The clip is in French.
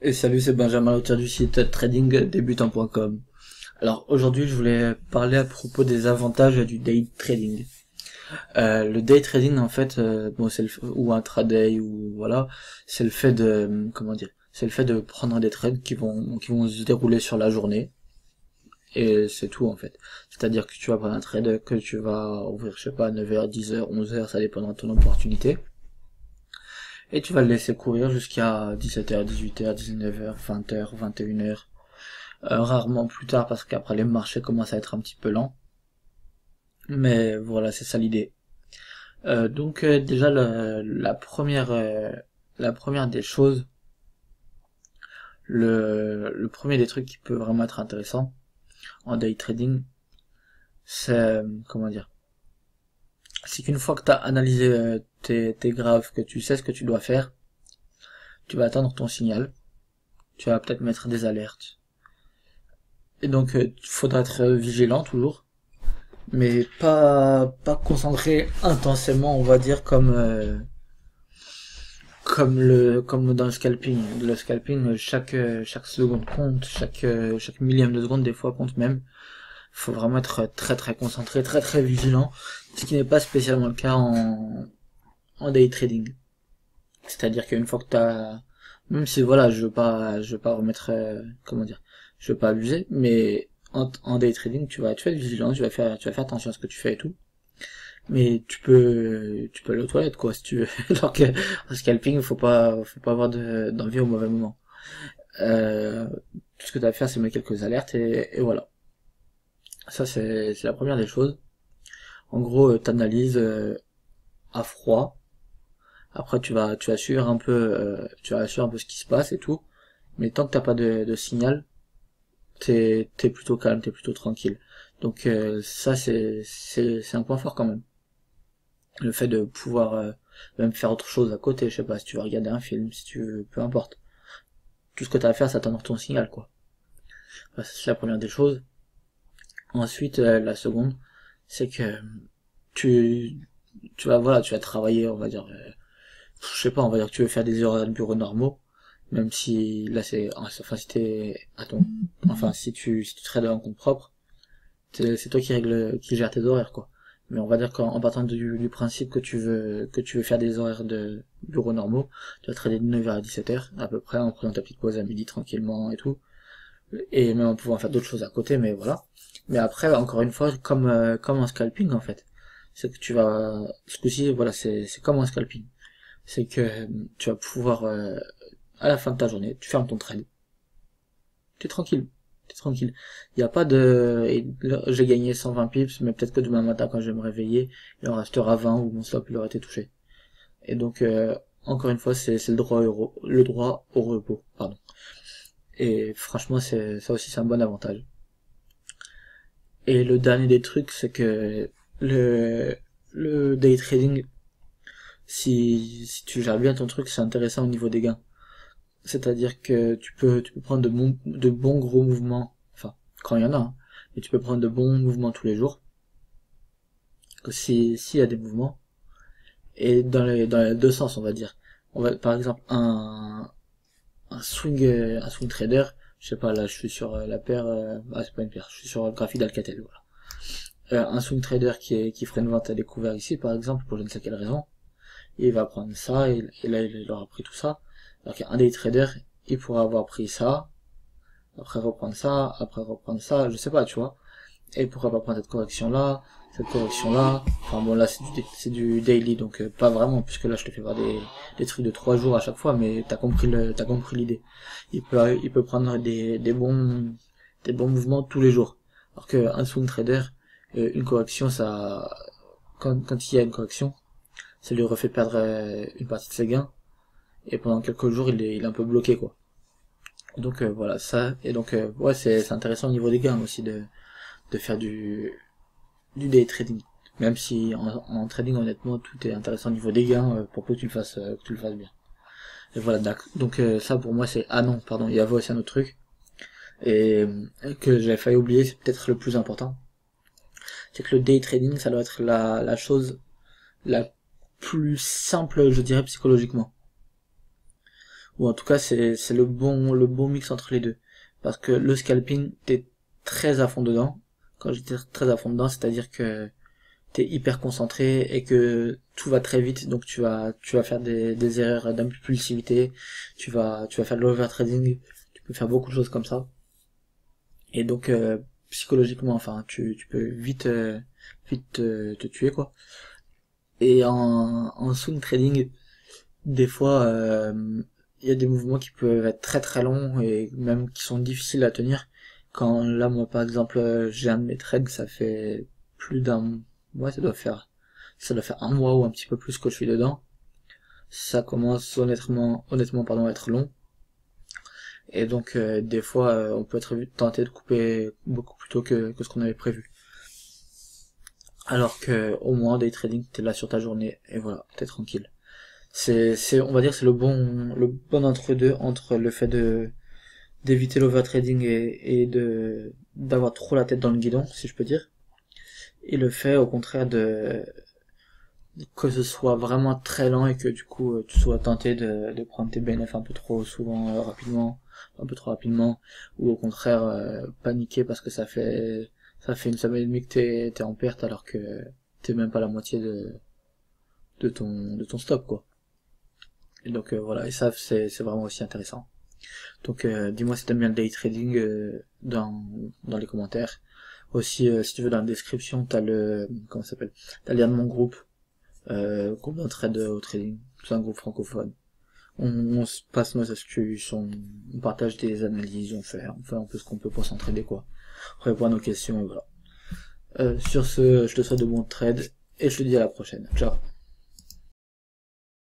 Et salut, c'est Benjamin, l'auteur du site tradingdebutant.com. Alors aujourd'hui, je voulais parler à propos des avantages du day trading. Le day trading, en fait, bon, ou intraday, ou voilà, c'est le fait de, comment dire, c'est le fait de prendre des trades qui vont se dérouler sur la journée. Et c'est tout, en fait. C'est-à-dire que tu vas prendre un trade que tu vas ouvrir, je sais pas, 9h, 10h, 11h, ça dépendra de ton opportunité. Et tu vas le laisser courir jusqu'à 17h, 18h, 19h, 20h, 21h. Rarement plus tard parce qu'après les marchés commencent à être un petit peu lents. Mais voilà, c'est ça l'idée. Donc déjà la première des choses, le premier des trucs qui peut vraiment être intéressant en day trading, c'est comment dire, c'est qu'une fois que tu as analysé tes graphes, que tu sais ce que tu dois faire, tu vas attendre ton signal, tu vas peut-être mettre des alertes. Et donc il faudra être vigilant toujours, mais pas concentré intensément, on va dire, comme dans le scalping. Le scalping, chaque seconde compte, chaque millième de seconde des fois compte même. Il faut vraiment être très très concentré, très très vigilant, ce qui n'est pas spécialement le cas en day trading. C'est-à-dire qu'une fois que t'as, même si voilà, je veux pas remettre, comment dire, je veux pas abuser, mais en day trading, tu vas être vigilant, tu vas faire attention à ce que tu fais et tout. Mais tu peux aller aux toilettes, quoi, si tu veux. Alors que, en scalping, faut pas avoir d'envie au mauvais moment. Euh, Tout ce que tu as à faire, c'est mettre quelques alertes et voilà. Ça, c'est la première des choses. En gros, t'analyses à froid. Après, tu vas suivre un peu, tu vas suivre un peu ce qui se passe et tout. Mais tant que t'as pas de signal, t'es plutôt calme, t'es plutôt tranquille. Donc ça, c'est un point fort quand même. Le fait de pouvoir même faire autre chose à côté, je sais pas, si tu veux regarder un film, si tu veux, peu importe. Tout ce que t'as à faire, c'est attendre ton signal, quoi. Enfin, c'est la première des choses. Ensuite, la seconde, c'est que tu, tu vas travailler, on va dire, je sais pas, on va dire que tu veux faire des horaires de bureau normaux, même si là enfin si t'es, enfin si tu trades en compte propre, c'est toi qui gère tes horaires, quoi. Mais on va dire qu'en partant du principe que tu veux faire des horaires de bureau normaux, tu vas trader de 9h à 17h, à peu près, en prenant ta petite pause à midi tranquillement et tout. Et même en pouvant faire d'autres choses à côté, mais voilà. Mais après, encore une fois, comme en scalping, en fait. C'est que tu vas, ce coup-ci, voilà, c'est comme en scalping. C'est que tu vas pouvoir, à la fin de ta journée, tu fermes ton trade. T'es tranquille. T'es tranquille. Il n'y a pas de, et là, j'ai gagné 120 pips, mais peut-être que demain matin, quand je vais me réveiller, il en restera 20 ou mon stop, il aura été touché. Et donc, encore une fois, c'est le droit au repos, pardon. Et franchement, ça aussi, c'est un bon avantage. Et le dernier des trucs, c'est que le, le day trading, si tu gères bien ton truc, c'est intéressant au niveau des gains. C'est-à-dire que tu peux prendre de bons gros mouvements, enfin, quand il y en a, hein, mais tu peux prendre de bons mouvements tous les jours, que s'il y a des mouvements, et dans les deux sens, on va dire. On va, par exemple, un swing trader, je sais pas, là, je suis sur la paire, c'est pas une paire, je suis sur le graphique d'Alcatel, voilà. Un swing trader qui ferait une vente à découvert ici, par exemple, pour je ne sais quelle raison, il va prendre ça, et là, il aura pris tout ça. Alors qu'un day trader, il pourra avoir pris ça, après reprendre ça, je sais pas, tu vois. Et pourquoi pas prendre cette correction là. Enfin bon, là c'est du daily, donc pas vraiment, puisque là je te fais voir des trucs de 3 jours à chaque fois, mais t'as compris l'idée. Il peut prendre des bons mouvements tous les jours. Alors qu'un swing trader, une correction, quand il y a une correction, ça lui refait perdre une partie de ses gains, et pendant quelques jours il est un peu bloqué, quoi. Donc voilà ça, et donc ouais, c'est intéressant au niveau des gains aussi de faire du day trading. Même si en trading, honnêtement, tout est intéressant au niveau des gains, pour peu que tu le fasses bien. Et voilà, d'accord. Donc ça pour moi c'est, ah non, pardon, il y avait aussi un autre truc, et que j'avais failli oublier, c'est peut-être le plus important. C'est que le day trading, ça doit être la chose la plus simple, je dirais, psychologiquement. ou en tout cas c'est le bon mix entre les deux. Parce que le scalping, t'es très à fond dedans. Quand j'étais très à fond dedans, c'est-à-dire que t'es hyper concentré et que tout va très vite, donc tu vas faire des erreurs d'impulsivité, tu vas faire de l'overtrading, tu peux faire beaucoup de choses comme ça. Et donc psychologiquement, enfin, tu peux vite te tuer quoi. Et en swing trading, des fois, il y a des mouvements qui peuvent être très très longs et même qui sont difficiles à tenir. Quand là, moi, par exemple, j'ai un de mes trades, ça fait plus d'un mois, ça doit faire un mois ou un petit peu plus que je suis dedans. Ça commence honnêtement, pardon, à être long. Et donc, des fois, on peut être tenté de couper beaucoup plus tôt que ce qu'on avait prévu. Alors que, au moins, day trading, t'es là sur ta journée, et voilà, t'es tranquille. On va dire, c'est le bon entre-deux entre le fait d'éviter l'overtrading et d'avoir trop la tête dans le guidon, si je peux dire, et le fait, au contraire, que ce soit vraiment très lent et que du coup, tu sois tenté de prendre tes BNF un peu trop souvent, rapidement, un peu trop rapidement, ou au contraire, paniquer parce que ça fait une semaine et demie que t'es en perte alors que t'es même pas la moitié de ton stop, quoi. Et donc voilà, et ça c'est vraiment aussi intéressant. Donc dis-moi si t'aimes bien le day trading dans les commentaires. Aussi si tu veux dans la description t'as le comment ça s'appelle, t'as le lien de mon groupe d'entraide au trading. C'est un groupe francophone. On se passe nos astuces, on partage des analyses, on fait un peu ce qu'on peut pour s'entraider quoi. On répond à nos questions et voilà. Sur ce, je te souhaite de bons trades et je te dis à la prochaine. Ciao.